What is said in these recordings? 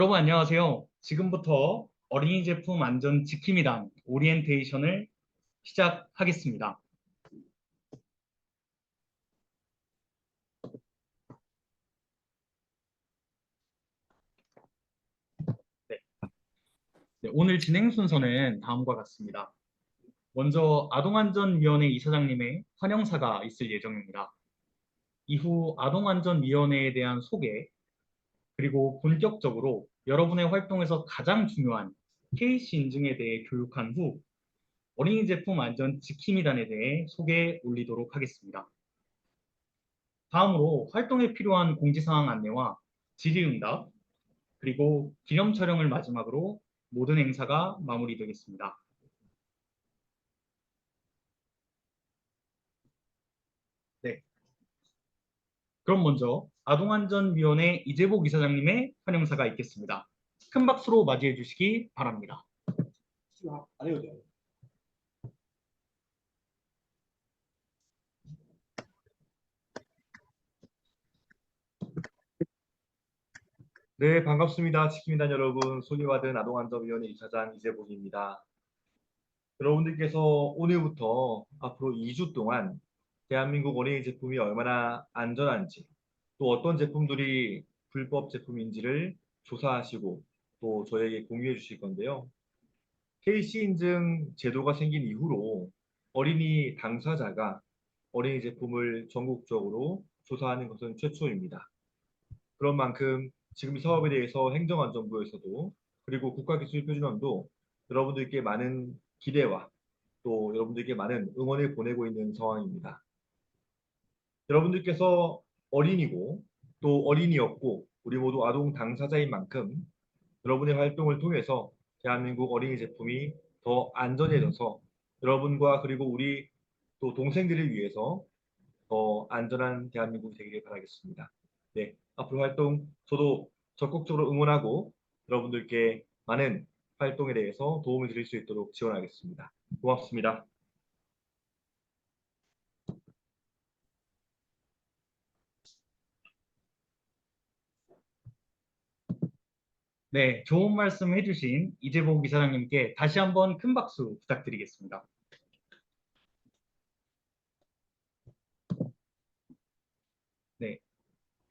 여러분 안녕하세요. 지금부터 어린이 제품 안전 지킴이단 오리엔테이션을 시작하겠습니다. 네, 오늘 진행 순서는 다음과 같습니다. 먼저 아동안전위원회 이사장님의 환영사가 있을 예정입니다. 이후 아동안전위원회에 대한 소개, 그리고 본격적으로 여러분의 활동에서 가장 중요한 KC 인증에 대해 교육한 후 어린이 제품 안전 지킴이단에 대해 소개에 올리도록 하겠습니다. 다음으로 활동에 필요한 공지사항 안내와 질의응답, 그리고 기념 촬영을 마지막으로 모든 행사가 마무리되겠습니다. 네, 그럼 먼저 아동안전위원회 이재복 이사장님의 환영사가 있겠습니다. 큰 박수로 맞이해 주시기 바랍니다. 안 해도 돼요. 네, 반갑습니다. 지킴이단 여러분, 소개받은 아동안전위원회 이사장 이재복입니다. 여러분들께서 오늘부터 앞으로 2주 동안 대한민국 어린이 제품이 얼마나 안전한지, 또 어떤 제품들이 불법 제품인지를 조사하시고 또 저에게 공유해 주실 건데요. KC 인증 제도가 생긴 이후로 어린이 당사자가 어린이 제품을 전국적으로 조사하는 것은 최초입니다. 그런 만큼 지금 이 사업에 대해서 행정안전부에서도 그리고 국가기술표준원도 여러분들께 많은 기대와 또 여러분들께 많은 응원을 보내고 있는 상황입니다. 여러분들께서 어린이고 또 어린이였고 우리 모두 아동 당사자인 만큼 여러분의 활동을 통해서 대한민국 어린이 제품이 더 안전해져서 여러분과 그리고 우리 또 동생들을 위해서 더 안전한 대한민국이 되기를 바라겠습니다. 네, 앞으로 활동 저도 적극적으로 응원하고 여러분들께 많은 활동에 대해서 도움을 드릴 수 있도록 지원하겠습니다. 고맙습니다. 네, 좋은 말씀 해주신 이재복 이사장님께 다시 한번 큰 박수 부탁드리겠습니다. 네,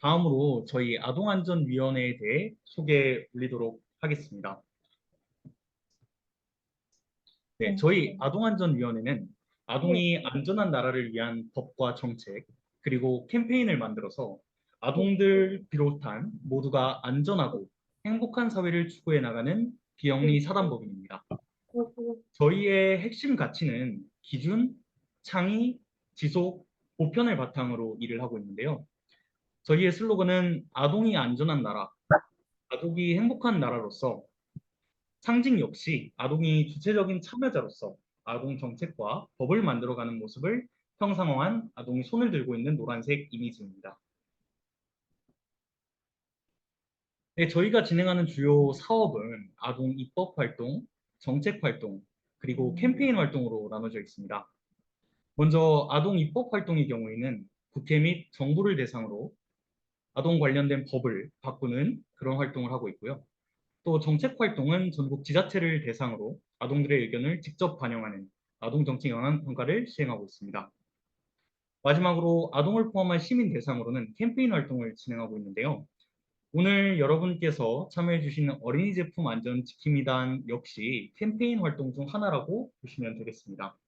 다음으로 저희 아동안전위원회에 대해 소개해 올리도록 하겠습니다. 네, 저희 아동안전위원회는 아동이 안전한 나라를 위한 법과 정책, 그리고 캠페인을 만들어서 아동들 비롯한 모두가 안전하고 행복한 사회를 추구해 나가는 비영리 사단법인입니다. 저희의 핵심 가치는 기준, 창의, 지속, 보편을 바탕으로 일을 하고 있는데요. 저희의 슬로건은 아동이 안전한 나라, 아동이 행복한 나라로서 상징 역시 아동이 주체적인 참여자로서 아동 정책과 법을 만들어가는 모습을 형상화한 아동이 손을 들고 있는 노란색 이미지입니다. 네, 저희가 진행하는 주요 사업은 아동 입법 활동, 정책 활동, 그리고 캠페인 활동으로 나눠져 있습니다. 먼저 아동 입법 활동의 경우에는 국회 및 정부를 대상으로 아동 관련된 법을 바꾸는 그런 활동을 하고 있고요. 또 정책 활동은 전국 지자체를 대상으로 아동들의 의견을 직접 반영하는 아동정책 영향 평가를 시행하고 있습니다. 마지막으로 아동을 포함한 시민 대상으로는 캠페인 활동을 진행하고 있는데요. 오늘 여러분께서 참여해 주시는 어린이 제품 안전 지킴이단 역시 캠페인 활동 중 하나라고 보시면 되겠습니다.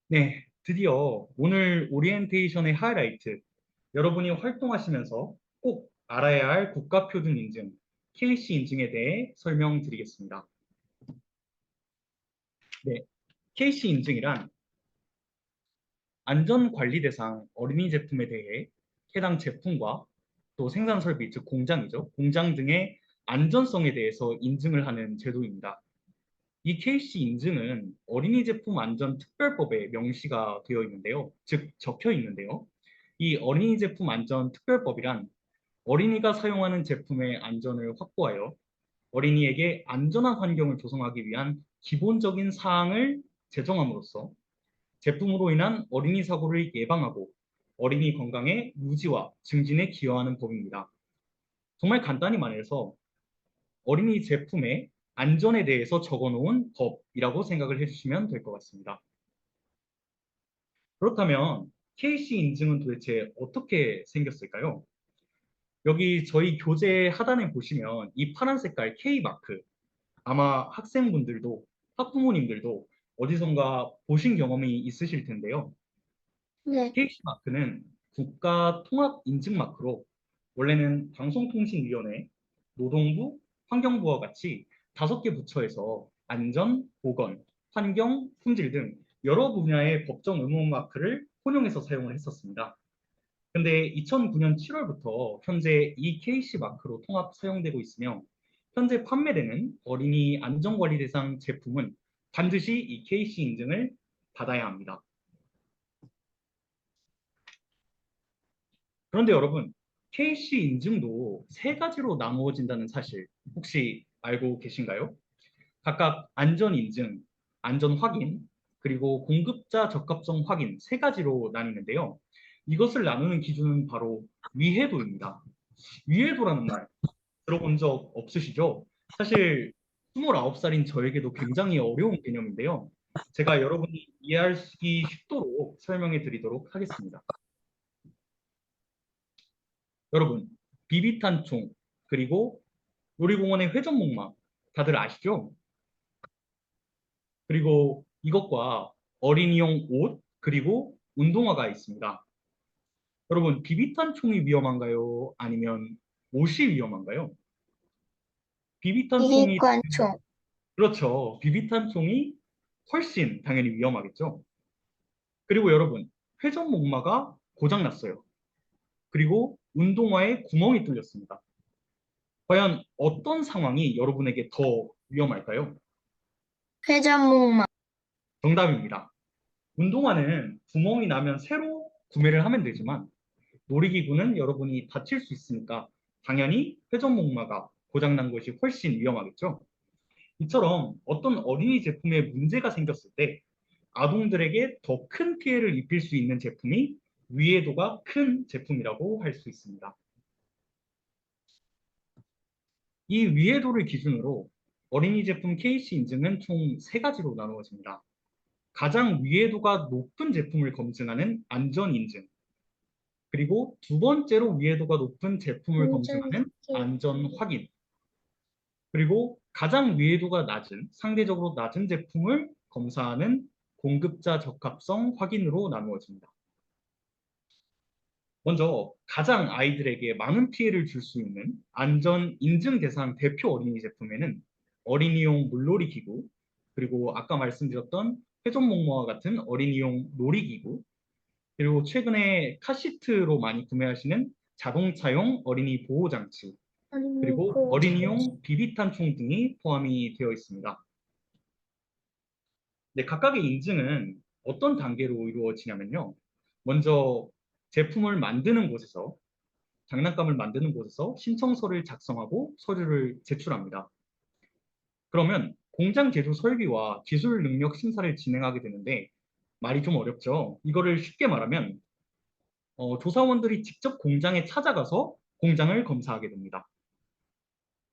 네, 드디어 오늘 오리엔테이션의 하이라이트, 여러분이 활동하시면서 꼭 알아야 할 국가표준 인증, KC 인증에 대해 설명드리겠습니다. 네, KC 인증이란 안전관리 대상 어린이 제품에 대해 해당 제품과 또 생산 설비, 즉 공장이죠. 공장 등의 안전성에 대해서 인증을 하는 제도입니다. 이 KC 인증은 어린이 제품 안전 특별법에 명시가 되어 있는데요. 즉 적혀 있는데요. 이 어린이 제품 안전 특별법이란 어린이가 사용하는 제품의 안전을 확보하여 어린이에게 안전한 환경을 조성하기 위한 기본적인 사항을 제정함으로써 제품으로 인한 어린이 사고를 예방하고 어린이 건강의 유지와 증진에 기여하는 법입니다. 정말 간단히 말해서 어린이 제품의 안전에 대해서 적어놓은 법이라고 생각을 해주시면 될 것 같습니다. 그렇다면 KC 인증은 도대체 어떻게 생겼을까요? 여기 저희 교재 하단에 보시면 이 파란 색깔 K 마크, 아마 학생분들도 학부모님들도 어디선가 보신 경험이 있으실 텐데요. 네. KC 마크는 국가 통합 인증 마크로 원래는 방송통신위원회, 노동부, 환경부와 같이 5개 부처에서 안전, 보건, 환경, 품질 등 여러 분야의 법정 의무 마크를 혼용해서 사용을 했었습니다. 근데 2009년 7월부터 현재 이 KC 마크로 통합 사용되고 있으며 현재 판매되는 어린이 안전관리 대상 제품은 반드시 이 KC 인증을 받아야 합니다. 그런데 여러분, KC 인증도 3가지로 나누어진다는 사실 혹시 알고 계신가요? 각각 안전 인증, 안전 확인, 그리고 공급자 적합성 확인 3가지로 나뉘는데요. 이것을 나누는 기준은 바로 위해도입니다. 위해도라는 말 들어본 적 없으시죠? 사실 29살인 저에게도 굉장히 어려운 개념인데요. 제가 여러분이 이해하기 쉽도록 설명해 드리도록 하겠습니다. 여러분, 비비탄총, 그리고 놀이공원의 회전목마 다들 아시죠? 그리고 이것과 어린이용 옷, 그리고 운동화가 있습니다. 여러분, 비비탄총이 위험한가요? 아니면 옷이 위험한가요? 비비탄총이, 비비탄총. 그렇죠. 비비탄총이 훨씬 당연히 위험하겠죠. 그리고 여러분, 회전목마가 고장났어요. 그리고 운동화에 구멍이 뚫렸습니다. 과연 어떤 상황이 여러분에게 더 위험할까요? 회전목마. 정답입니다. 운동화는 구멍이 나면 새로 구매를 하면 되지만 놀이기구는 여러분이 다칠 수 있으니까 당연히 회전목마가 고장난 것이 훨씬 위험하겠죠. 이처럼 어떤 어린이 제품에 문제가 생겼을 때 아동들에게 더 큰 피해를 입힐 수 있는 제품이 위해도가 큰 제품이라고 할 수 있습니다. 이 위해도를 기준으로 어린이 제품 KC 인증은 총 3가지로 나누어집니다. 가장 위해도가 높은 제품을 검증하는 안전 인증, 그리고 2번째로 위해도가 높은 제품을 검증하는 안전 확인, 그리고 가장 위해도가 낮은, 상대적으로 낮은 제품을 검사하는 공급자 적합성 확인으로 나누어집니다. 먼저 가장 아이들에게 많은 피해를 줄 수 있는 안전 인증 대상 대표 어린이 제품에는 어린이용 물놀이 기구, 그리고 아까 말씀드렸던 회전목마와 같은 어린이용 놀이기구, 그리고 최근에 카시트로 많이 구매하시는 자동차용 어린이 보호장치, 그리고 어린이용 비비탄총 등이 포함이 되어 있습니다. 네, 각각의 인증은 어떤 단계로 이루어지냐면요. 먼저 제품을 만드는 곳에서, 장난감을 만드는 곳에서 신청서를 작성하고 서류를 제출합니다. 그러면 공장 제조 설비와 기술 능력 심사를 진행하게 되는데 말이 좀 어렵죠. 이거를 쉽게 말하면 조사원들이 직접 공장에 찾아가서 공장을 검사하게 됩니다.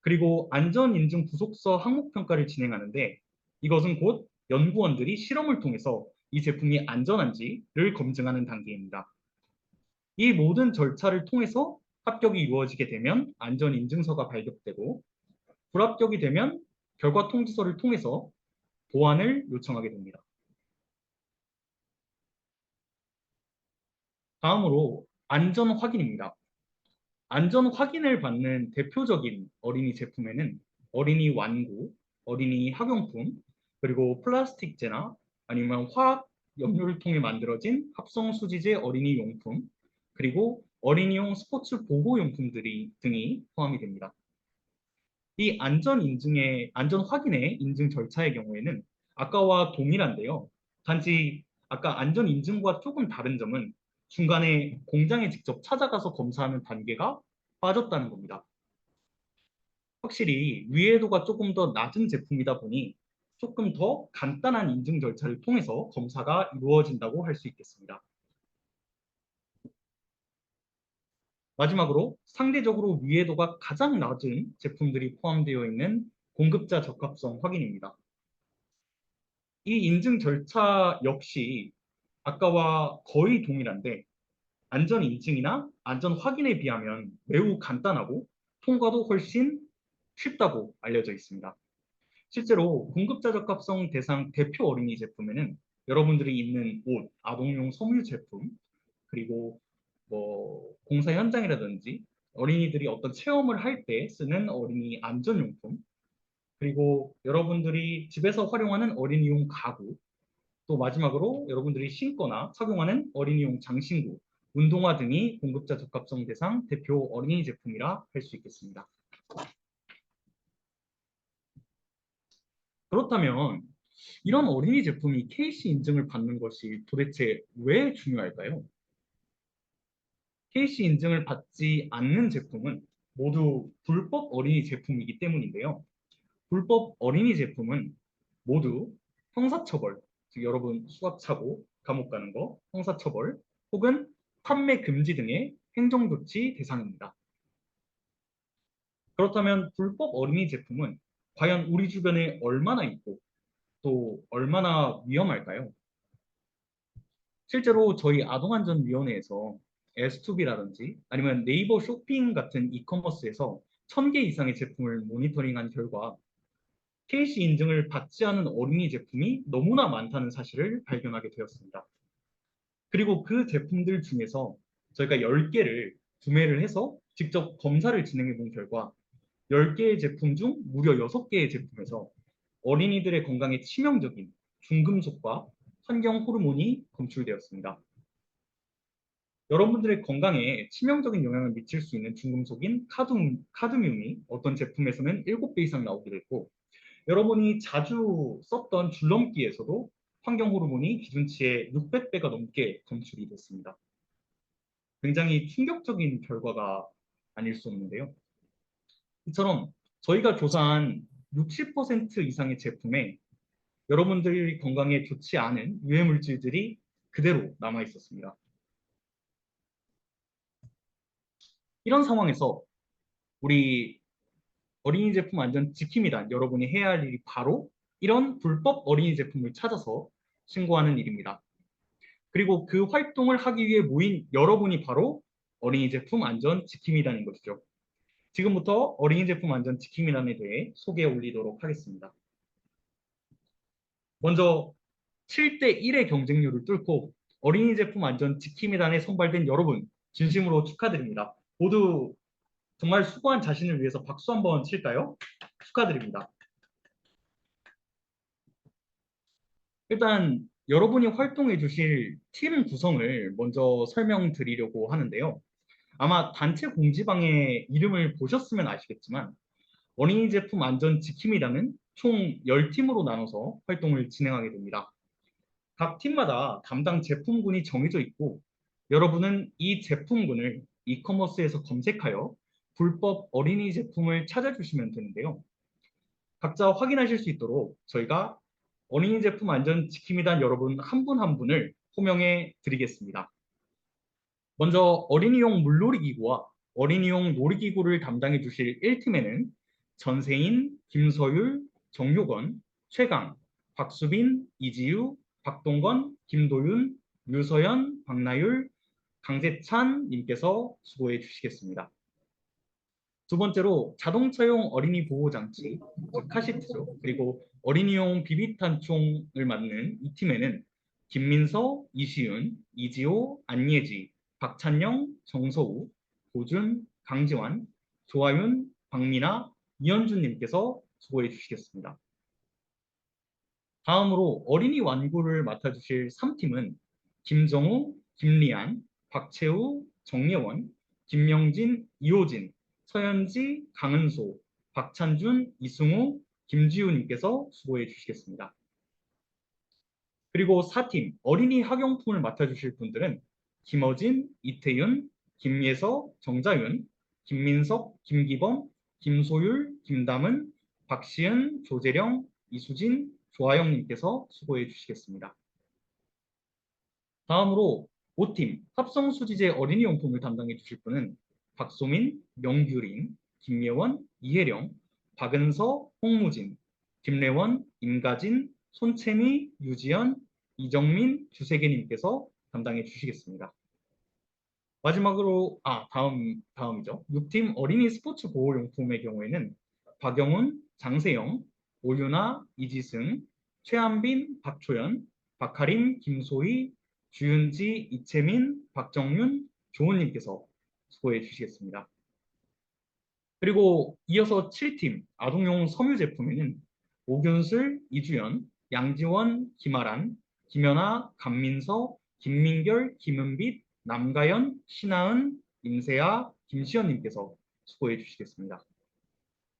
그리고 안전인증 부속서 항목평가를 진행하는데 이것은 곧 연구원들이 실험을 통해서 이 제품이 안전한지를 검증하는 단계입니다. 이 모든 절차를 통해서 합격이 이루어지게 되면 안전인증서가 발급되고 불합격이 되면 결과 통지서를 통해서 보완을 요청하게 됩니다. 다음으로 안전 확인입니다. 안전 확인을 받는 대표적인 어린이 제품에는 어린이 완구, 어린이 학용품, 그리고 플라스틱제나 아니면 화학 염료를 통해 만들어진 합성 수지제 어린이 용품, 그리고 어린이용 스포츠 보호용품들이 등이 포함이 됩니다. 이 안전 확인의 인증 절차의 경우에는 아까와 동일한데요. 단지 아까 안전 인증과 조금 다른 점은 중간에 공장에 직접 찾아가서 검사하는 단계가 빠졌다는 겁니다. 확실히 위해도가 조금 더 낮은 제품이다 보니 조금 더 간단한 인증 절차를 통해서 검사가 이루어진다고 할 수 있겠습니다. 마지막으로 상대적으로 위해도가 가장 낮은 제품들이 포함되어 있는 공급자 적합성 확인입니다. 이 인증 절차 역시 아까와 거의 동일한데 안전 인증이나 안전 확인에 비하면 매우 간단하고 통과도 훨씬 쉽다고 알려져 있습니다. 실제로 공급자 적합성 대상 대표 어린이 제품에는 여러분들이 입는 옷, 아동용 섬유 제품, 그리고 뭐 공사 현장이라든지 어린이들이 어떤 체험을 할 때 쓰는 어린이 안전용품, 그리고 여러분들이 집에서 활용하는 어린이용 가구, 또 마지막으로 여러분들이 신거나 착용하는 어린이용 장신구, 운동화 등이 공급자 적합성 대상 대표 어린이 제품이라 할 수 있겠습니다. 그렇다면 이런 어린이 제품이 KC 인증을 받는 것이 도대체 왜 중요할까요? KC 인증을 받지 않는 제품은 모두 불법 어린이 제품이기 때문인데요. 불법 어린이 제품은 모두 형사처벌, 즉 여러분 수갑차고 감옥 가는 거, 형사처벌 혹은 판매 금지 등의 행정조치 대상입니다. 그렇다면 불법 어린이 제품은 과연 우리 주변에 얼마나 있고 또 얼마나 위험할까요? 실제로 저희 아동안전위원회에서 S2B라든지 아니면 네이버 쇼핑 같은 이커머스에서 1000개 이상의 제품을 모니터링한 결과 KC 인증을 받지 않은 어린이 제품이 너무나 많다는 사실을 발견하게 되었습니다. 그리고 그 제품들 중에서 저희가 10개를 구매를 해서 직접 검사를 진행해 본 결과 10개의 제품 중 무려 6개의 제품에서 어린이들의 건강에 치명적인 중금속과 환경 호르몬이 검출되었습니다. 여러분들의 건강에 치명적인 영향을 미칠 수 있는 중금속인 카드뮴이 어떤 제품에서는 7배 이상 나오기도 했고 여러분이 자주 썼던 줄넘기에서도 환경 호르몬이 기준치의 600배가 넘게 검출이 됐습니다. 굉장히 충격적인 결과가 아닐 수 없는데요. 이처럼 저희가 조사한 60% 이상의 제품에 여러분들이 건강에 좋지 않은 유해 물질들이 그대로 남아 있었습니다. 이런 상황에서 우리 어린이 제품 안전 지킴이단 여러분이 해야 할 일이 바로 이런 불법 어린이 제품을 찾아서 신고하는 일입니다. 그리고 그 활동을 하기 위해 모인 여러분이 바로 어린이 제품 안전 지킴이단인 것이죠. 지금부터 어린이 제품 안전 지킴이단에 대해 소개해 올리도록 하겠습니다. 먼저 7대 1의 경쟁률을 뚫고 어린이 제품 안전 지킴이단에 선발된 여러분 진심으로 축하드립니다. 모두 정말 수고한 자신을 위해서 박수 한번 칠까요? 축하드립니다. 일단 여러분이 활동해 주실 팀 구성을 먼저 설명드리려고 하는데요. 아마 단체 공지방의 이름을 보셨으면 아시겠지만 어린이 제품 안전 지킴이단은 총 10팀으로 나눠서 활동을 진행하게 됩니다. 각 팀마다 담당 제품군이 정해져 있고 여러분은 이 제품군을 이커머스에서 검색하여 불법 어린이 제품을 찾아주시면 되는데요. 각자 확인하실 수 있도록 저희가 어린이 제품 안전 지킴이단 여러분 한 분 한 분을 호명해 드리겠습니다. 먼저 어린이용 물놀이 기구와 어린이용 놀이기구를 담당해 주실 1팀에는 전세인, 김서율, 정효건, 최강, 박수빈, 이지유, 박동건, 김도윤, 유서연, 박나율, 강재찬 님께서 수고해 주시겠습니다. 두 번째로 자동차용 어린이 보호장치, 즉 카시트죠. 그리고 어린이용 비비탄총을 맡는 이 팀에는 김민서, 이시윤, 이지호, 안예지, 박찬영, 정서우, 고준, 강지환, 조아윤, 박민아, 이현준님께서 수고해 주시겠습니다. 다음으로 어린이 완구를 맡아주실 3팀은 김정우, 김리안, 박채우, 정예원, 김명진, 이호진, 서현지, 강은소, 박찬준, 이승우, 김지우님께서 수고해 주시겠습니다. 그리고 4팀 어린이 학용품을 맡아주실 분들은 김어진, 이태윤, 김예서, 정자윤, 김민석, 김기범, 김소율, 김담은, 박시은, 조재령, 이수진, 조아영님께서 수고해 주시겠습니다. 다음으로 5팀 합성수지제 어린이용품을 담당해 주실 분은 박소민, 명규린, 김예원, 이혜령, 박은서, 홍무진, 김래원, 임가진, 손채미, 유지연, 이정민, 주세계님께서 담당해 주시겠습니다. 마지막으로 다음이죠. 6팀 어린이 스포츠 보호용품의 경우에는 박영훈, 장세영, 오유나, 이지승, 최한빈, 박초연, 박하림, 김소희, 주윤지, 이채민, 박정윤, 조은님께서 수고해 주시겠습니다. 그리고 이어서 7팀 아동용 섬유 제품에는 오균슬, 이주연, 양지원, 김아란, 김연아, 감민서, 김민결, 김은빛, 남가연, 신하은, 임세아, 김시연님께서 수고해 주시겠습니다.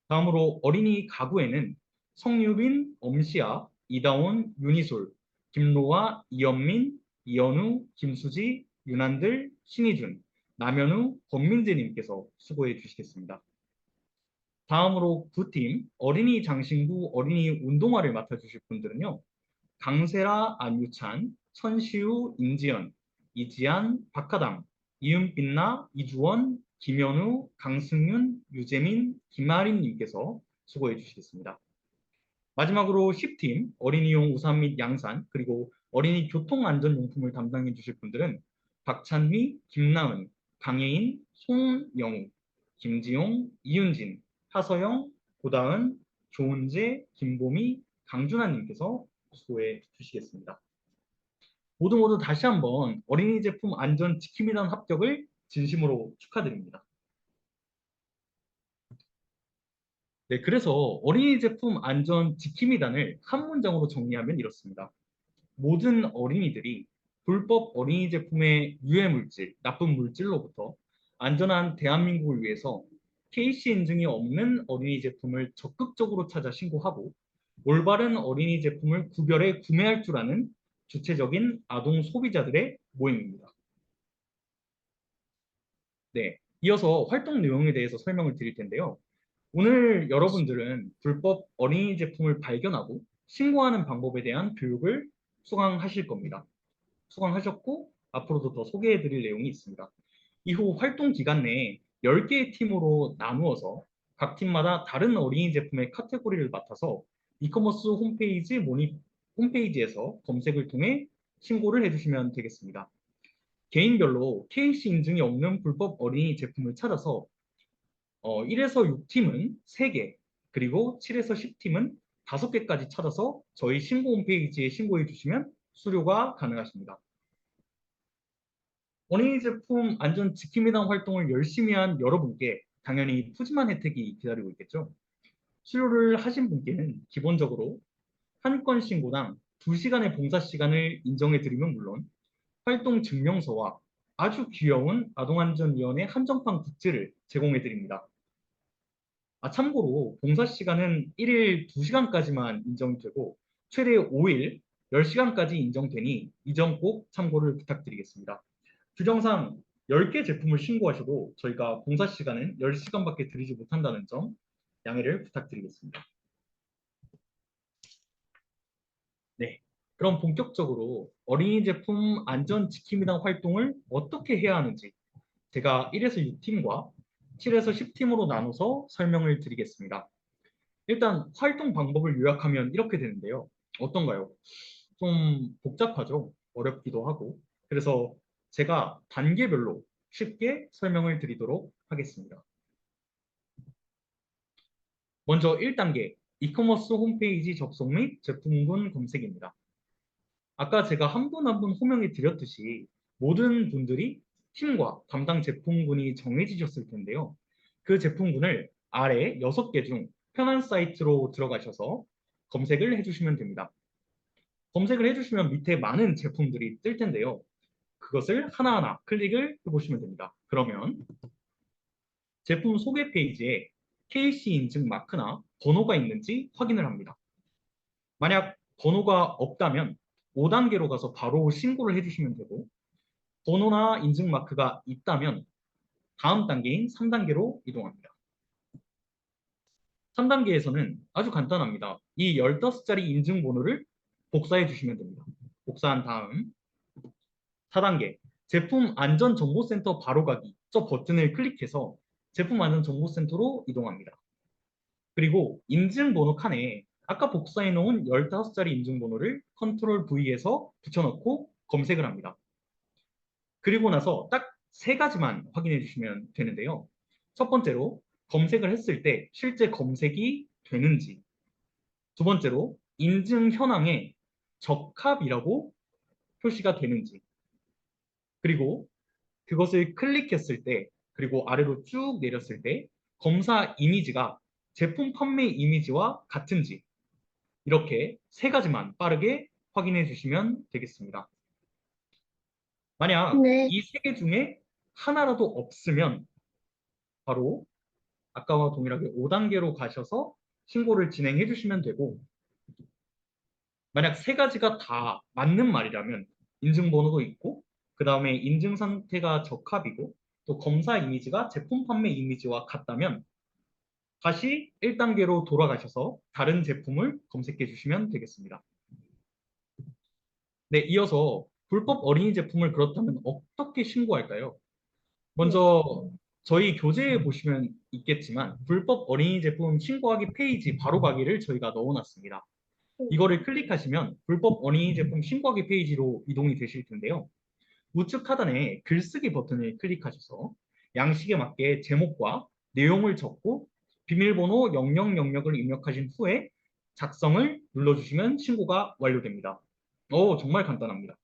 다음으로 어린이 가구에는 성유빈, 엄시아, 이다온, 윤희솔, 김로아, 이연민, 이연우, 김수지, 윤한들, 신희준, 남현우, 권민재님께서 수고해 주시겠습니다. 다음으로 9팀 어린이 장신구 어린이 운동화를 맡아주실 분들은요. 강세라, 안유찬, 천시우, 임지연, 이지안, 박하담, 이은빛나, 이주원, 김현우, 강승윤, 유재민, 김아린님께서 수고해 주시겠습니다. 마지막으로 10팀 어린이용 우산 및 양산 그리고 어린이 교통안전용품을 담당해 주실 분들은 박찬휘, 김나은, 강혜인, 송영우, 김지용, 이윤진, 하서영, 고다은, 조은재, 김보미, 강준하님께서 수고해 주시겠습니다. 모두 다시 한번 어린이 제품 안전 지킴이단 합격을 진심으로 축하드립니다. 네, 그래서 어린이 제품 안전 지킴이단을 한 문장으로 정리하면 이렇습니다. 모든 어린이들이 불법 어린이 제품의 유해 물질, 나쁜 물질로부터 안전한 대한민국을 위해서 KC 인증이 없는 어린이 제품을 적극적으로 찾아 신고하고 올바른 어린이 제품을 구별해 구매할 줄 아는 주체적인 아동 소비자들의 모임입니다. 네, 이어서 활동 내용에 대해서 설명을 드릴 텐데요. 오늘 여러분들은 불법 어린이 제품을 발견하고 신고하는 방법에 대한 교육을 수강하실 겁니다. 수강하셨고 앞으로도 더 소개해 드릴 내용이 있습니다. 이후 활동 기간 내에 10개의 팀으로 나누어서 각 팀마다 다른 어린이 제품의 카테고리를 맡아서 이커머스 홈페이지에서 검색을 통해 신고를 해주시면 되겠습니다. 개인별로 KC 인증이 없는 불법 어린이 제품을 찾아서 1에서 6팀은 3개, 그리고 7에서 10팀은 5개까지 찾아서 저희 신고 홈페이지에 신고해 주시면 수료가 가능하십니다. 어린이 제품 안전 지킴이단 활동을 열심히 한 여러분께 당연히 푸짐한 혜택이 기다리고 있겠죠. 수료를 하신 분께는 기본적으로 한 건 신고당 2시간의 봉사 시간을 인정해 드리면 물론 활동 증명서와 아주 귀여운 아동안전위원회 한정판 굿즈를 제공해 드립니다. 참고로 봉사 시간은 1일 2시간까지만 인정되고 최대 5일 10시간까지 인정되니 이 점 꼭 참고를 부탁드리겠습니다. 규정상 10개 제품을 신고하셔도 저희가 봉사 시간은 10시간밖에 드리지 못한다는 점 양해를 부탁드리겠습니다. 네, 그럼 본격적으로 어린이 제품 안전 지킴이단 활동을 어떻게 해야 하는지 제가 1에서 6팀과 7에서 10팀으로 나눠서 설명을 드리겠습니다. 일단 활동 방법을 요약하면 이렇게 되는데요. 어떤가요? 좀 복잡하죠? 어렵기도 하고. 그래서 제가 단계별로 쉽게 설명을 드리도록 하겠습니다. 먼저 1단계, 이커머스 홈페이지 접속 및 제품군 검색입니다. 아까 제가 한 분 한 분 호명해 드렸듯이 모든 분들이 팀과 담당 제품군이 정해지셨을 텐데요. 그 제품군을 아래 6개 중 편한 사이트로 들어가셔서 검색을 해주시면 됩니다. 검색을 해주시면 밑에 많은 제품들이 뜰 텐데요. 그것을 하나하나 클릭을 해보시면 됩니다. 그러면 제품 소개 페이지에 KC 인증 마크나 번호가 있는지 확인을 합니다. 만약 번호가 없다면 5단계로 가서 바로 신고를 해주시면 되고 번호나 인증 마크가 있다면 다음 단계인 3단계로 이동합니다. 3단계에서는 아주 간단합니다. 이 15자리 인증번호를 복사해 주시면 됩니다. 복사한 다음 4단계 제품 안전정보센터 바로가기 저 버튼을 클릭해서 제품 안전정보센터로 이동합니다. 그리고 인증번호 칸에 아까 복사해 놓은 15자리 인증번호를 컨트롤 V에서 붙여넣고 검색을 합니다. 그리고 나서 딱 3가지만 확인해 주시면 되는데요. 첫 번째로 검색을 했을 때 실제 검색이 되는지, 두 번째로 인증 현황에 적합이라고 표시가 되는지, 그리고 그것을 클릭했을 때, 그리고 아래로 쭉 내렸을 때 검사 이미지가 제품 판매 이미지와 같은지, 이렇게 3가지만 빠르게 확인해 주시면 되겠습니다. 만약 네. 이 3개 중에 하나라도 없으면 바로 아까와 동일하게 5단계로 가셔서 신고를 진행해 주시면 되고, 만약 3가지가 다 맞는 말이라면 인증번호도 있고, 그 다음에 인증 상태가 적합이고, 또 검사 이미지가 제품 판매 이미지와 같다면 다시 1단계로 돌아가셔서 다른 제품을 검색해 주시면 되겠습니다. 네, 이어서 불법 어린이 제품을 그렇다면 어떻게 신고할까요? 먼저 저희 교재에 보시면 있겠지만 불법 어린이 제품 신고하기 페이지 바로 가기를 저희가 넣어놨습니다. 이거를 클릭하시면 불법 어린이 제품 신고하기 페이지로 이동이 되실 텐데요. 우측 하단에 글쓰기 버튼을 클릭하셔서 양식에 맞게 제목과 내용을 적고 비밀번호 0000을 입력하신 후에 작성을 눌러주시면 신고가 완료됩니다. 정말 간단합니다.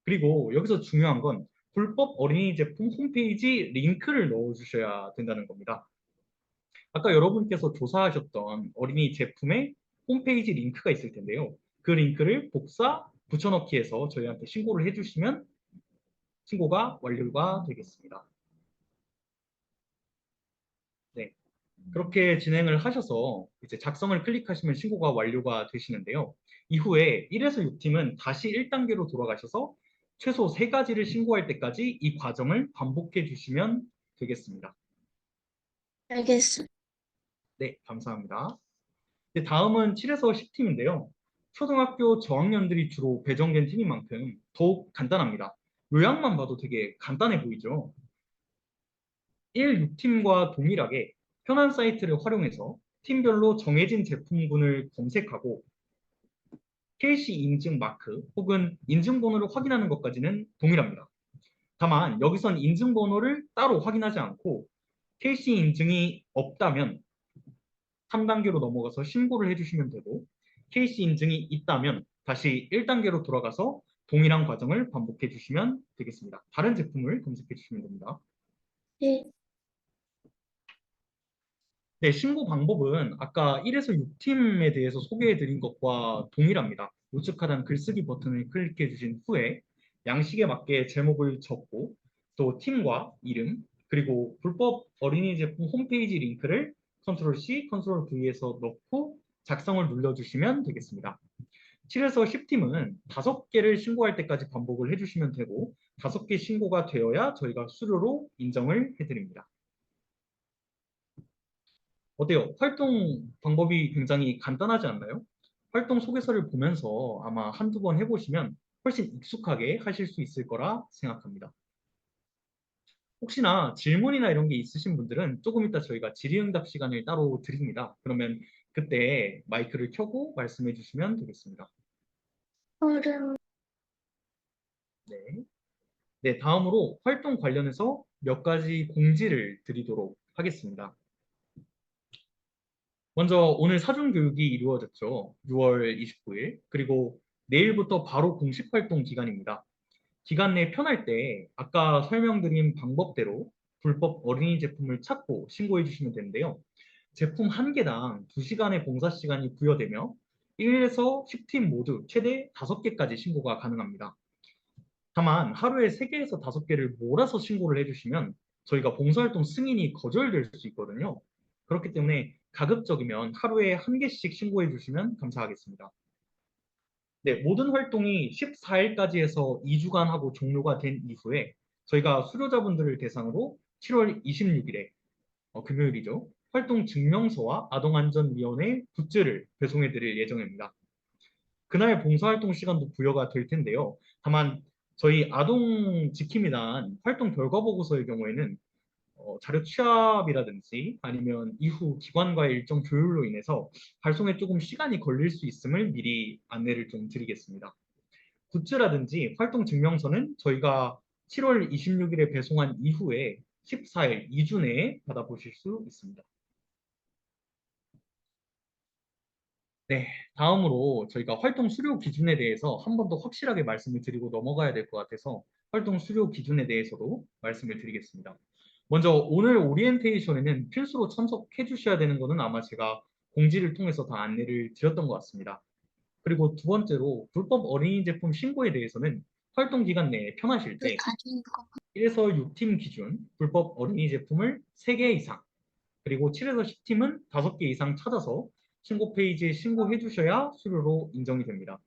그리고 여기서 중요한 건 불법 어린이 제품 홈페이지 링크를 넣어주셔야 된다는 겁니다. 아까 여러분께서 조사하셨던 어린이 제품의 홈페이지 링크가 있을 텐데요. 그 링크를 복사, 붙여넣기 해서 저희한테 신고를 해주시면 신고가 완료가 되겠습니다. 네, 그렇게 진행을 하셔서 이제 작성을 클릭하시면 신고가 완료가 되시는데요. 이후에 1에서 6팀은 다시 1단계로 돌아가셔서 최소 3가지를 신고할 때까지 이 과정을 반복해 주시면 되겠습니다. 알겠습니다. 네, 감사합니다. 네, 다음은 7에서 10팀인데요. 초등학교 저학년들이 주로 배정된 팀인 만큼 더욱 간단합니다. 요약만 봐도 되게 간단해 보이죠? 1, 6팀과 동일하게 편한 사이트를 활용해서 팀별로 정해진 제품군을 검색하고 KC 인증 마크 혹은 인증번호를 확인하는 것까지는 동일합니다. 다만 여기선 인증번호를 따로 확인하지 않고 KC 인증이 없다면 3단계로 넘어가서 신고를 해주시면 되고 KC 인증이 있다면 다시 1단계로 돌아가서 동일한 과정을 반복해 주시면 되겠습니다. 다른 제품을 검색해 주시면 됩니다. 네. 네, 신고 방법은 아까 1에서 6팀에 대해서 소개해 드린 것과 동일합니다. 우측 하단 글쓰기 버튼을 클릭해 주신 후에 양식에 맞게 제목을 적고 또 팀과 이름 그리고 불법 어린이 제품 홈페이지 링크를 컨트롤 C, 컨트롤 V에서 넣고 작성을 눌러주시면 되겠습니다. 7에서 10팀은 5개를 신고할 때까지 반복을 해주시면 되고 5개 신고가 되어야 저희가 수료로 인정을 해드립니다. 어때요? 활동 방법이 굉장히 간단하지 않나요? 활동 소개서를 보면서 아마 한두 번 해보시면 훨씬 익숙하게 하실 수 있을 거라 생각합니다. 혹시나 질문이나 이런 게 있으신 분들은 조금 이따 저희가 질의응답 시간을 따로 드립니다. 그러면 그때 마이크를 켜고 말씀해 주시면 되겠습니다. 어른. 네. 네, 다음으로 활동 관련해서 몇 가지 공지를 드리도록 하겠습니다. 먼저 오늘 사전 교육이 이루어졌죠. 6월 29일. 그리고 내일부터 바로 공식 활동 기간입니다. 기간 내 편할 때 아까 설명드린 방법대로 불법 어린이 제품을 찾고 신고해 주시면 되는데요. 제품 한 개당 2시간의 봉사 시간이 부여되며 1에서 10팀 모두 최대 5개까지 신고가 가능합니다. 다만 하루에 3개에서 5개를 몰아서 신고를 해주시면 저희가 봉사활동 승인이 거절될 수 있거든요. 그렇기 때문에 가급적이면 하루에 1개씩 신고해 주시면 감사하겠습니다. 네, 모든 활동이 14일까지 해서 2주간 하고 종료가 된 이후에 저희가 수료자분들을 대상으로 7월 26일에 금요일이죠. 활동 증명서와 아동안전위원회 굿즈를 배송해 드릴 예정입니다. 그날 봉사활동 시간도 부여가 될 텐데요. 다만 저희 아동 지킴이단 활동 결과 보고서의 경우에는 자료 취합이라든지 아니면 이후 기관과의 일정 조율로 인해서 발송에 조금 시간이 걸릴 수 있음을 미리 안내를 좀 드리겠습니다. 굿즈라든지 활동 증명서는 저희가 7월 26일에 배송한 이후에 14일, 2주 내에 받아보실 수 있습니다. 네, 다음으로 저희가 활동 수료 기준에 대해서 한 번 더 확실하게 말씀을 드리고 넘어가야 될 것 같아서 활동 수료 기준에 대해서도 말씀을 드리겠습니다. 먼저 오늘 오리엔테이션에는 필수로 참석해 주셔야 되는 것은 아마 제가 공지를 통해서 다 안내를 드렸던 것 같습니다. 그리고 두 번째로 불법 어린이 제품 신고에 대해서는 활동 기간 내에 편하실 때 가진 거. 1에서 6팀 기준 불법 어린이 제품을 3개 이상 그리고 7에서 10팀은 5개 이상 찾아서 신고 페이지에 신고해 주셔야 수료로 인정이 됩니다.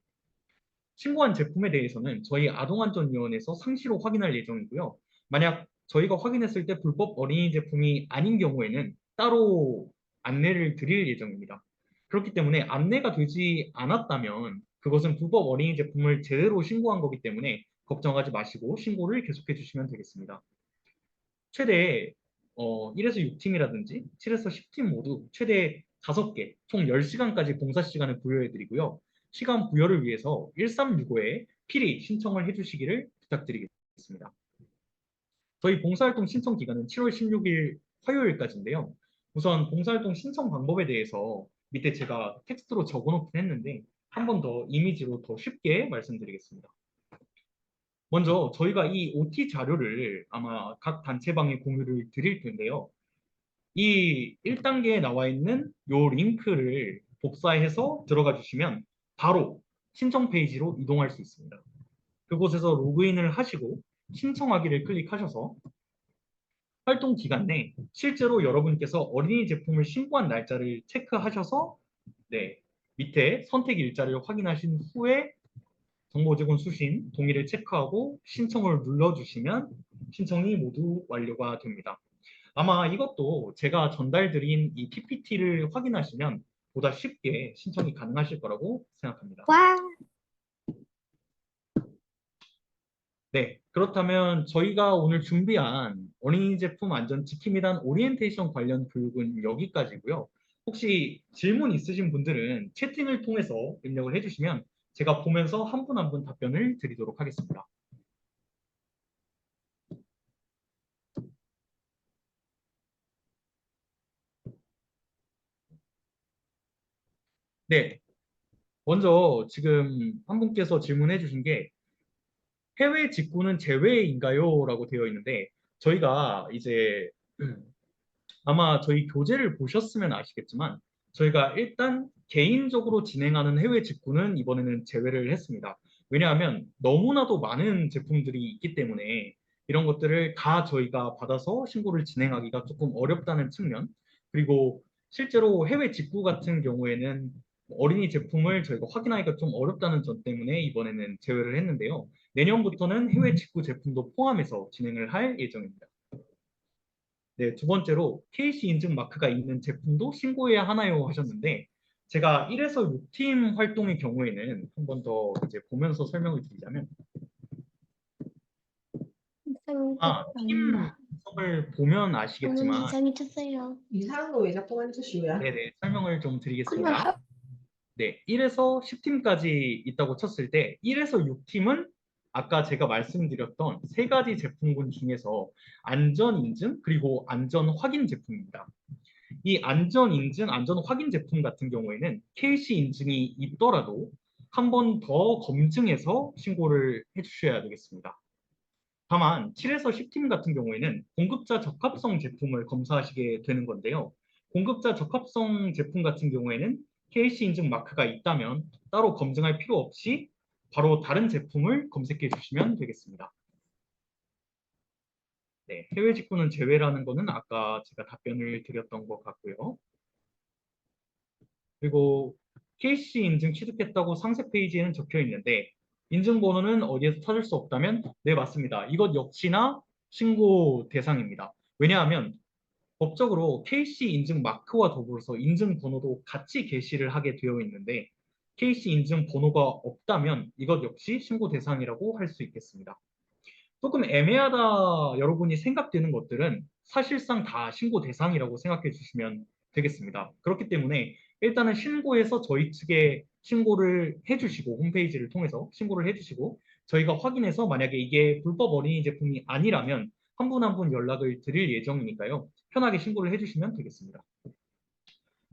신고한 제품에 대해서는 저희 아동안전위원회에서 상시로 확인할 예정이고요. 만약 저희가 확인했을 때 불법 어린이 제품이 아닌 경우에는 따로 안내를 드릴 예정입니다. 그렇기 때문에 안내가 되지 않았다면 그것은 불법 어린이 제품을 제대로 신고한 거기 때문에 걱정하지 마시고 신고를 계속해 주시면 되겠습니다. 최대 1에서 6팀이라든지 7에서 10팀 모두 최대 5개, 총 10시간까지 봉사 시간을 부여해 드리고요. 시간 부여를 위해서 1365에 필히 신청을 해 주시기를 부탁드리겠습니다. 저희 봉사활동 신청 기간은 7월 16일 화요일까지인데요. 우선 봉사활동 신청 방법에 대해서 밑에 제가 텍스트로 적어놓긴 했는데 한 번 더 이미지로 더 쉽게 말씀드리겠습니다. 먼저 저희가 이 OT 자료를 아마 각 단체방에 공유를 드릴 텐데요. 이 1단계에 나와 있는 요 링크를 복사해서 들어가 주시면 바로 신청 페이지로 이동할 수 있습니다. 그곳에서 로그인을 하시고 신청하기를 클릭하셔서 활동 기간 내 실제로 여러분께서 어린이 제품을 신고한 날짜를 체크하셔서 네, 밑에 선택 일자를 확인하신 후에 정보제공 수신 동의를 체크하고 신청을 눌러주시면 신청이 모두 완료가 됩니다. 아마 이것도 제가 전달드린 이 PPT를 확인하시면 보다 쉽게 신청이 가능하실 거라고 생각합니다. 와. 네, 그렇다면 저희가 오늘 준비한 어린이 제품 안전 지킴이단 오리엔테이션 관련 교육은 여기까지고요. 혹시 질문 있으신 분들은 채팅을 통해서 입력을 해주시면 제가 보면서 한 분 한 분 답변을 드리도록 하겠습니다. 네, 먼저 지금 한 분께서 질문해 주신 게 해외 직구는 제외인가요? 라고 되어 있는데 저희가 이제 아마 저희 교재를 보셨으면 아시겠지만 저희가 일단 개인적으로 진행하는 해외 직구는 이번에는 제외를 했습니다. 왜냐하면 너무나도 많은 제품들이 있기 때문에 이런 것들을 다 저희가 받아서 신고를 진행하기가 조금 어렵다는 측면 그리고 실제로 해외 직구 같은 경우에는 어린이 제품을 저희가 확인하기가 좀 어렵다는 점 때문에 이번에는 제외를 했는데요. 내년부터는 해외 직구 제품도 포함해서 진행을 할 예정입니다. 네, 두 번째로 KC 인증 마크가 있는 제품도 신고해야 하나요 하셨는데 제가 1에서 6팀 활동의 경우에는 한 번 더 이제 보면서 설명을 드리자면 팀 구성을 보면 저는 아시겠지만 이상이 쳤어요. 이상한 거 왜 자꾸 만드시고요? 네네 설명을 좀 그러면 드리겠습니다. 네, 1에서 10팀까지 있다고 쳤을 때 1에서 6팀은 아까 제가 말씀드렸던 세 가지 제품군 중에서 안전 인증 그리고 안전 확인 제품입니다. 이 안전 인증, 안전 확인 제품 같은 경우에는 KC 인증이 있더라도 한 번 더 검증해서 신고를 해주셔야 되겠습니다. 다만 7에서 10팀 같은 경우에는 공급자 적합성 제품을 검사하시게 되는 건데요. 공급자 적합성 제품 같은 경우에는 KC 인증 마크가 있다면 따로 검증할 필요 없이 바로 다른 제품을 검색해 주시면 되겠습니다. 네, 해외 직구는 제외라는 거는 아까 제가 답변을 드렸던 것 같고요. 그리고 KC 인증 취득했다고 상세 페이지에는 적혀 있는데 인증번호는 어디에서 찾을 수 없다면 네, 맞습니다. 이것 역시나 신고 대상입니다. 왜냐하면 법적으로 KC 인증 마크와 더불어서 인증번호도 같이 게시를 하게 되어 있는데 KC 인증 번호가 없다면 이것 역시 신고 대상이라고 할 수 있겠습니다. 조금 애매하다 여러분이 생각되는 것들은 사실상 다 신고 대상이라고 생각해 주시면 되겠습니다. 그렇기 때문에 일단은 신고해서 저희 측에 신고를 해주시고 홈페이지를 통해서 신고를 해주시고 저희가 확인해서 만약에 이게 불법 어린이 제품이 아니라면 한 분 한 분 연락을 드릴 예정이니까요. 편하게 신고를 해주시면 되겠습니다.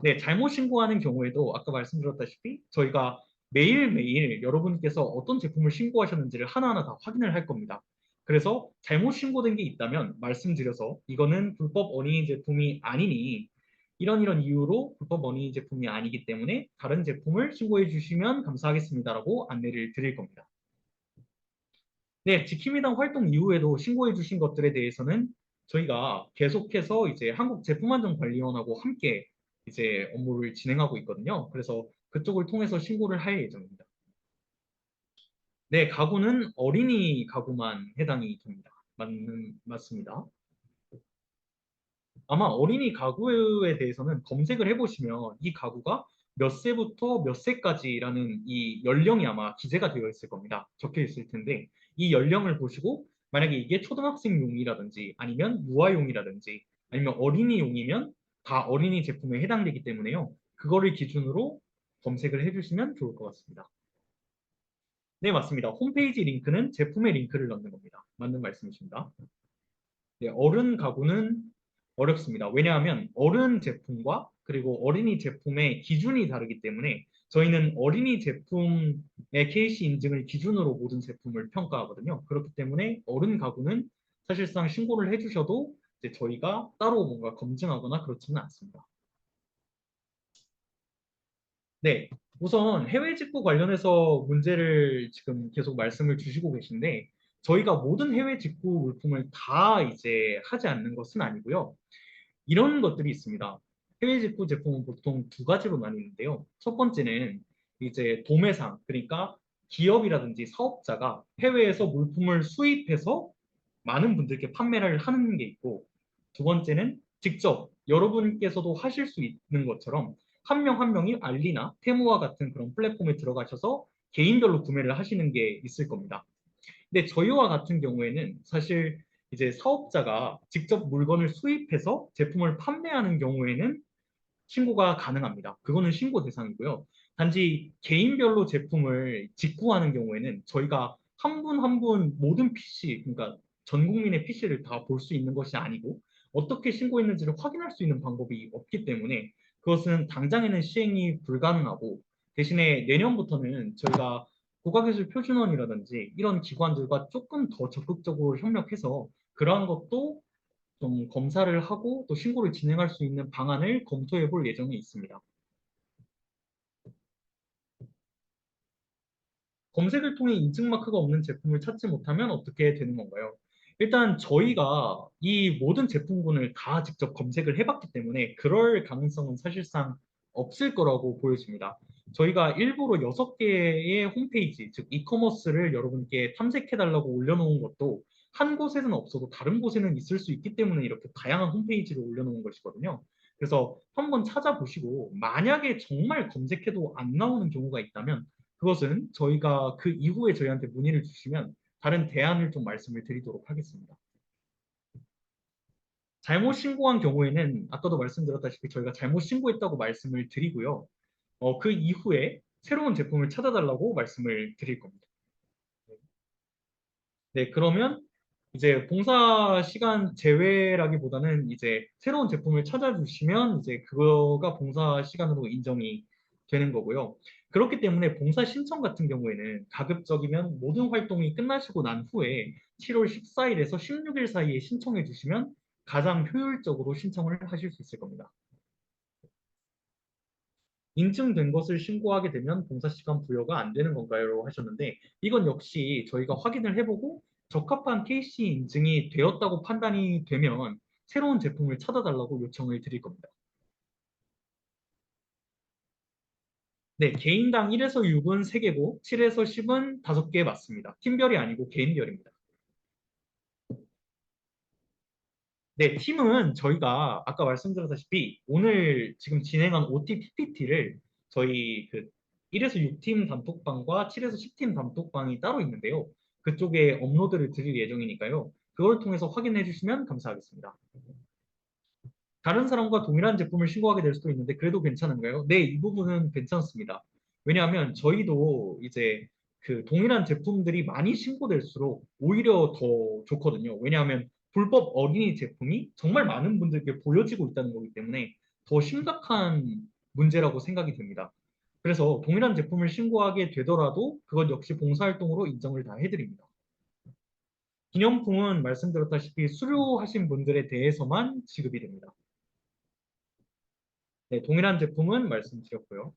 네, 잘못 신고하는 경우에도 아까 말씀드렸다시피 저희가 매일매일 여러분께서 어떤 제품을 신고하셨는지를 하나하나 다 확인을 할 겁니다. 그래서 잘못 신고된 게 있다면 말씀드려서 이거는 불법 어린이 제품이 아니니 이런 이유로 불법 어린이 제품이 아니기 때문에 다른 제품을 신고해 주시면 감사하겠습니다라고 안내를 드릴 겁니다. 네, 지킴이당 활동 이후에도 신고해 주신 것들에 대해서는 저희가 계속해서 이제 한국제품안전관리원하고 함께 이제 업무를 진행하고 있거든요. 그래서 그쪽을 통해서 신고를 할 예정입니다. 네, 가구는 어린이 가구만 해당이 됩니다. 맞습니다. 아마 어린이 가구에 대해서는 검색을 해보시면 이 가구가 몇 세부터 몇 세까지라는 이 연령이 아마 기재가 되어 있을 겁니다. 적혀 있을 텐데 이 연령을 보시고 만약에 이게 초등학생용이라든지 아니면 유아용이라든지 아니면 어린이용이면 다 어린이 제품에 해당되기 때문에요. 그거를 기준으로 검색을 해주시면 좋을 것 같습니다. 네, 맞습니다. 홈페이지 링크는 제품의 링크를 넣는 겁니다. 맞는 말씀이십니다. 네, 어른 가구는 어렵습니다. 왜냐하면 어른 제품과 그리고 어린이 제품의 기준이 다르기 때문에 저희는 어린이 제품의 KC 인증을 기준으로 모든 제품을 평가하거든요. 그렇기 때문에 어른 가구는 사실상 신고를 해주셔도 이제 저희가 따로 뭔가 검증하거나 그렇지는 않습니다. 네, 우선 해외 직구 관련해서 문제를 지금 계속 말씀을 주시고 계신데 저희가 모든 해외 직구 물품을 다 이제 하지 않는 것은 아니고요. 이런 것들이 있습니다. 해외 직구 제품은 보통 두 가지로 나뉘는데요. 첫 번째는 이제 도매상, 그러니까 기업이라든지 사업자가 해외에서 물품을 수입해서 많은 분들께 판매를 하는 게 있고, 두 번째는 직접 여러분께서도 하실 수 있는 것처럼 한 명 한 명이 알리나 테무와 같은 그런 플랫폼에 들어가셔서 개인별로 구매를 하시는 게 있을 겁니다. 근데 저희와 같은 경우에는 사실 이제 사업자가 직접 물건을 수입해서 제품을 판매하는 경우에는 신고가 가능합니다. 그거는 신고 대상이고요. 단지 개인별로 제품을 직구하는 경우에는 저희가 한 분 한 분 모든 PC, 그러니까 전 국민의 PC를 다 볼 수 있는 것이 아니고 어떻게 신고했는지를 확인할 수 있는 방법이 없기 때문에 그것은 당장에는 시행이 불가능하고 대신에 내년부터는 저희가 국가기술표준원이라든지 이런 기관들과 조금 더 적극적으로 협력해서 그러한 것도 좀 검사를 하고 또 신고를 진행할 수 있는 방안을 검토해 볼 예정이 있습니다. 검색을 통해 인증 마크가 없는 제품을 찾지 못하면 어떻게 되는 건가요? 일단 저희가 이 모든 제품군을 다 직접 검색을 해봤기 때문에 그럴 가능성은 사실상 없을 거라고 보여집니다. 저희가 일부러 6개의 홈페이지, 즉 이커머스를 여러분께 탐색해달라고 올려놓은 것도 한 곳에는 없어도 다른 곳에는 있을 수 있기 때문에 이렇게 다양한 홈페이지를 올려놓은 것이거든요. 그래서 한번 찾아보시고 만약에 정말 검색해도 안 나오는 경우가 있다면 그것은 저희가 그 이후에 저희한테 문의를 주시면 다른 대안을 좀 말씀을 드리도록 하겠습니다. 잘못 신고한 경우에는 아까도 말씀드렸다시피 저희가 잘못 신고했다고 말씀을 드리고요. 그 이후에 새로운 제품을 찾아달라고 말씀을 드릴 겁니다. 네, 그러면 이제 봉사 시간 제외라기보다는 이제 새로운 제품을 찾아주시면 이제 그거가 봉사 시간으로 인정이 되는 거고요. 그렇기 때문에 봉사 신청 같은 경우에는 가급적이면 모든 활동이 끝나시고 난 후에 7월 14일에서 16일 사이에 신청해 주시면 가장 효율적으로 신청을 하실 수 있을 겁니다. 인증된 것을 신고하게 되면 봉사시간 부여가 안 되는 건가요? 하셨는데 이건 역시 저희가 확인을 해보고 적합한 KC 인증이 되었다고 판단이 되면 새로운 제품을 찾아달라고 요청을 드릴 겁니다. 네, 개인당 1에서 6은 3개고 7에서 10은 5개 맞습니다. 팀별이 아니고 개인별입니다. 네, 팀은 저희가 아까 말씀드렸다시피 오늘 지금 진행한 OT PPT를 저희 그 1에서 6팀 단톡방과 7에서 10팀 단톡방이 따로 있는데요. 그쪽에 업로드를 드릴 예정이니까요. 그걸 통해서 확인해 주시면 감사하겠습니다. 다른 사람과 동일한 제품을 신고하게 될 수도 있는데 그래도 괜찮은가요? 네, 이 부분은 괜찮습니다. 왜냐하면 저희도 이제 그 동일한 제품들이 많이 신고될수록 오히려 더 좋거든요. 왜냐하면 불법 어린이 제품이 정말 많은 분들께 보여지고 있다는 거기 때문에 더 심각한 문제라고 생각이 듭니다. 그래서 동일한 제품을 신고하게 되더라도 그것 역시 봉사활동으로 인정을 다 해드립니다. 기념품은 말씀드렸다시피 수료하신 분들에 대해서만 지급이 됩니다. 네, 동일한 제품은 말씀드렸고요.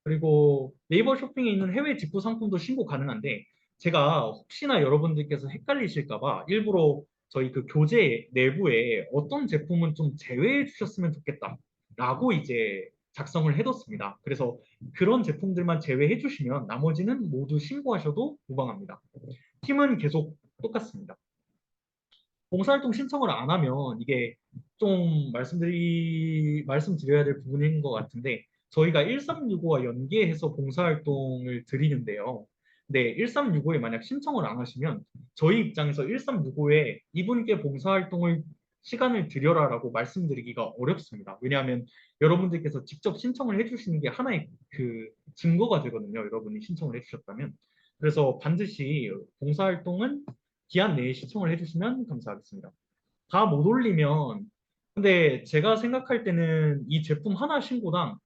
그리고 네이버 쇼핑에 있는 해외 직구 상품도 신고 가능한데 제가 혹시나 여러분들께서 헷갈리실까 봐 일부러 저희 그 교재 내부에 어떤 제품은 좀 제외해 주셨으면 좋겠다라고 이제 작성을 해뒀습니다. 그래서 그런 제품들만 제외해 주시면 나머지는 모두 신고하셔도 무방합니다. 팀은 계속 똑같습니다. 봉사활동 신청을 안 하면 이게 좀 말씀드려야 될 부분인 것 같은데 저희가 1365와 연계해서 봉사활동을 드리는데요. 네, 1365에 만약 신청을 안 하시면 저희 입장에서 1365에 이분께 봉사활동을 시간을 드려라라고 말씀드리기가 어렵습니다. 왜냐하면 여러분들께서 직접 신청을 해주시는 게 하나의 그 증거가 되거든요. 여러분이 신청을 해주셨다면. 그래서 반드시 봉사활동은 기한 내에 신청을 해주시면 감사하겠습니다. 다 못 올리면 근데 제가 생각할 때는 이 제품 하나 신고당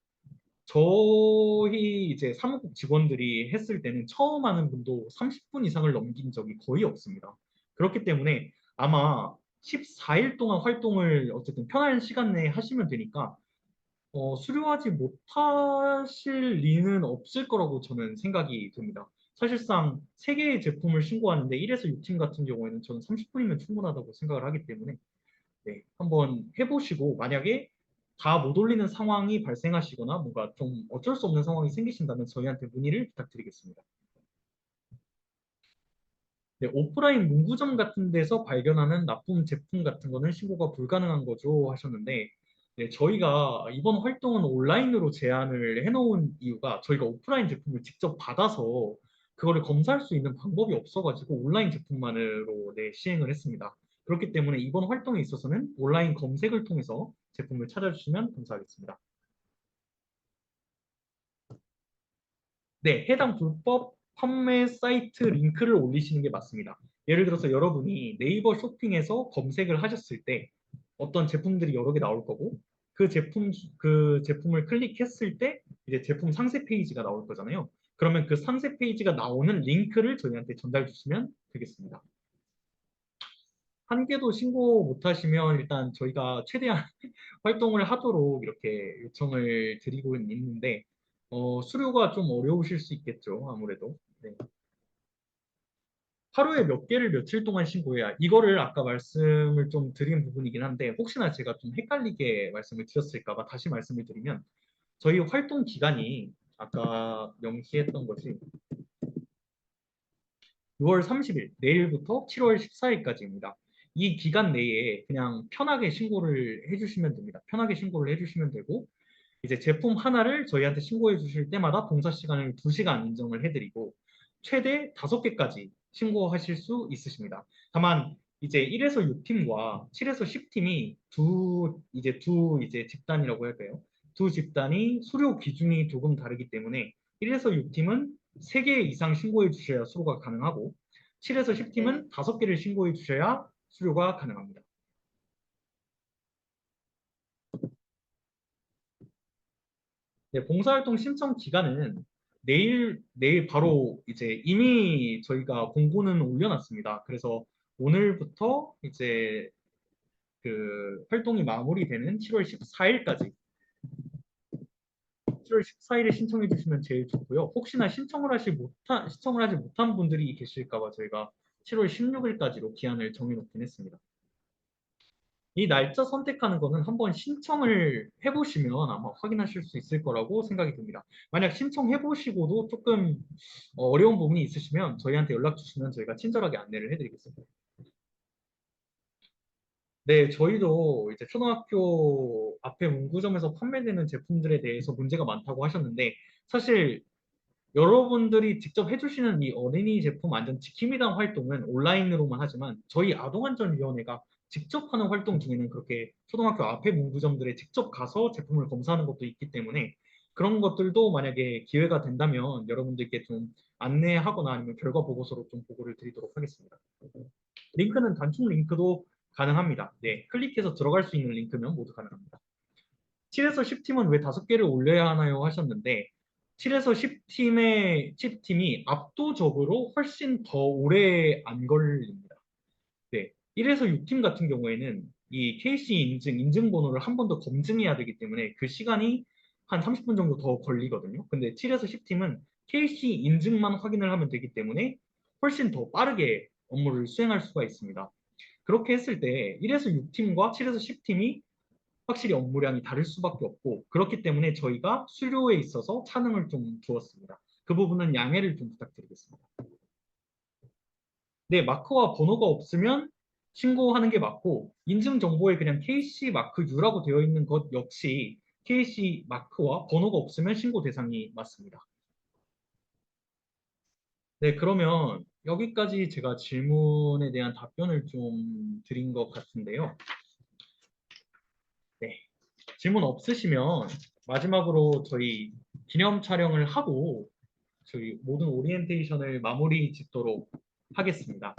저희 이제 사무국 직원들이 했을 때는 처음 하는 분도 30분 이상을 넘긴 적이 거의 없습니다. 그렇기 때문에 아마 14일 동안 활동을 어쨌든 편한 시간 내에 하시면 되니까 수료하지 못하실 리는 없을 거라고 저는 생각이 듭니다. 사실상 3개의 제품을 신고하는데 1에서 6팀 같은 경우에는 저는 30분이면 충분하다고 생각을 하기 때문에 네, 한번 해보시고 만약에 다 못 올리는 상황이 발생하시거나 뭔가 좀 어쩔 수 없는 상황이 생기신다면 저희한테 문의를 부탁드리겠습니다. 네, 오프라인 문구점 같은 데서 발견하는 납품 제품 같은 거는 신고가 불가능한 거죠 하셨는데 네, 저희가 이번 활동은 온라인으로 제안을 해놓은 이유가 저희가 오프라인 제품을 직접 받아서 그거를 검사할 수 있는 방법이 없어가지고 온라인 제품만으로 네, 시행을 했습니다. 그렇기 때문에 이번 활동에 있어서는 온라인 검색을 통해서 제품을 찾아주시면 감사하겠습니다. 네, 해당 불법 판매 사이트 링크를 올리시는 게 맞습니다. 예를 들어서 여러분이 네이버 쇼핑에서 검색을 하셨을 때 어떤 제품들이 여러 개 나올 거고 그 제품을 클릭했을 때 이제 제품 상세 페이지가 나올 거잖아요. 그러면 그 상세 페이지가 나오는 링크를 저희한테 전달 주시면 되겠습니다. 한 개도 신고 못 하시면 일단 저희가 최대한 활동을 하도록 이렇게 요청을 드리고 있는데 수료가 좀 어려우실 수 있겠죠. 아무래도. 네. 하루에 몇 개를 며칠 동안 신고해야 이거를 아까 말씀을 좀 드린 부분이긴 한데 혹시나 제가 좀 헷갈리게 말씀을 드렸을까 봐 다시 말씀을 드리면 저희 활동 기간이 아까 명시했던 것이 6월 30일, 내일부터 7월 14일까지입니다. 이 기간 내에 그냥 편하게 신고를 해주시면 됩니다. 편하게 신고를 해주시면 되고, 이제 제품 하나를 저희한테 신고해 주실 때마다 봉사 시간을 2시간 인정을 해드리고, 최대 5개까지 신고하실 수 있으십니다. 다만, 이제 1에서 6팀과 7에서 10팀이 두 집단이라고 할까요? 두 집단이 수료 기준이 조금 다르기 때문에 1에서 6팀은 3개 이상 신고해 주셔야 수료가 가능하고 7에서 네. 10팀은 5개를 신고해 주셔야 수료가 가능합니다. 네, 봉사활동 신청 기간은 내일 바로 이제 이미 저희가 공고는 올려놨습니다. 그래서 오늘부터 이제 그 활동이 마무리되는 7월 14일까지 7월 14일에 신청해 주시면 제일 좋고요. 혹시나 신청을 하지 못한 분들이 계실까 봐 저희가 7월 16일까지로 기한을 정해놓긴 했습니다. 이 날짜 선택하는 거는 한번 신청을 해보시면 아마 확인하실 수 있을 거라고 생각이 듭니다. 만약 신청해보시고도 조금 어려운 부분이 있으시면 저희한테 연락 주시면 저희가 친절하게 안내를 해드리겠습니다. 네, 저희도 이제 초등학교 앞에 문구점에서 판매되는 제품들에 대해서 문제가 많다고 하셨는데 사실 여러분들이 직접 해주시는 이 어린이 제품 안전 지킴이당 활동은 온라인으로만 하지만 저희 아동안전위원회가 직접 하는 활동 중에는 그렇게 초등학교 앞에 문구점들에 직접 가서 제품을 검사하는 것도 있기 때문에 그런 것들도 만약에 기회가 된다면 여러분들께 좀 안내하거나 아니면 결과 보고서로 좀 보고를 드리도록 하겠습니다. 링크는 단축 링크도 가능합니다. 네, 클릭해서 들어갈 수 있는 링크면 모두 가능합니다. 7에서 10팀은 왜 5개를 올려야 하나요 하셨는데 7에서 10팀이 압도적으로 훨씬 더 오래 안 걸립니다. 네, 1에서 6팀 같은 경우에는 이 KC 인증번호를 한 번 더 검증해야 되기 때문에 그 시간이 한 30분 정도 더 걸리거든요. 근데 7에서 10팀은 KC 인증만 확인을 하면 되기 때문에 훨씬 더 빠르게 업무를 수행할 수가 있습니다. 그렇게 했을 때 1에서 6팀과 7에서 10팀이 확실히 업무량이 다를 수밖에 없고 그렇기 때문에 저희가 수료에 있어서 차능을 좀 두었습니다. 그 부분은 양해를 좀 부탁드리겠습니다. 네, 마크와 번호가 없으면 신고하는 게 맞고 인증 정보에 그냥 KC 마크 U라고 되어 있는 것 역시 KC 마크와 번호가 없으면 신고 대상이 맞습니다. 네, 그러면 여기까지 제가 질문에 대한 답변을 좀 드린 것 같은데요. 네, 질문 없으시면 마지막으로 저희 기념 촬영을 하고 저희 모든 오리엔테이션을 마무리 짓도록 하겠습니다.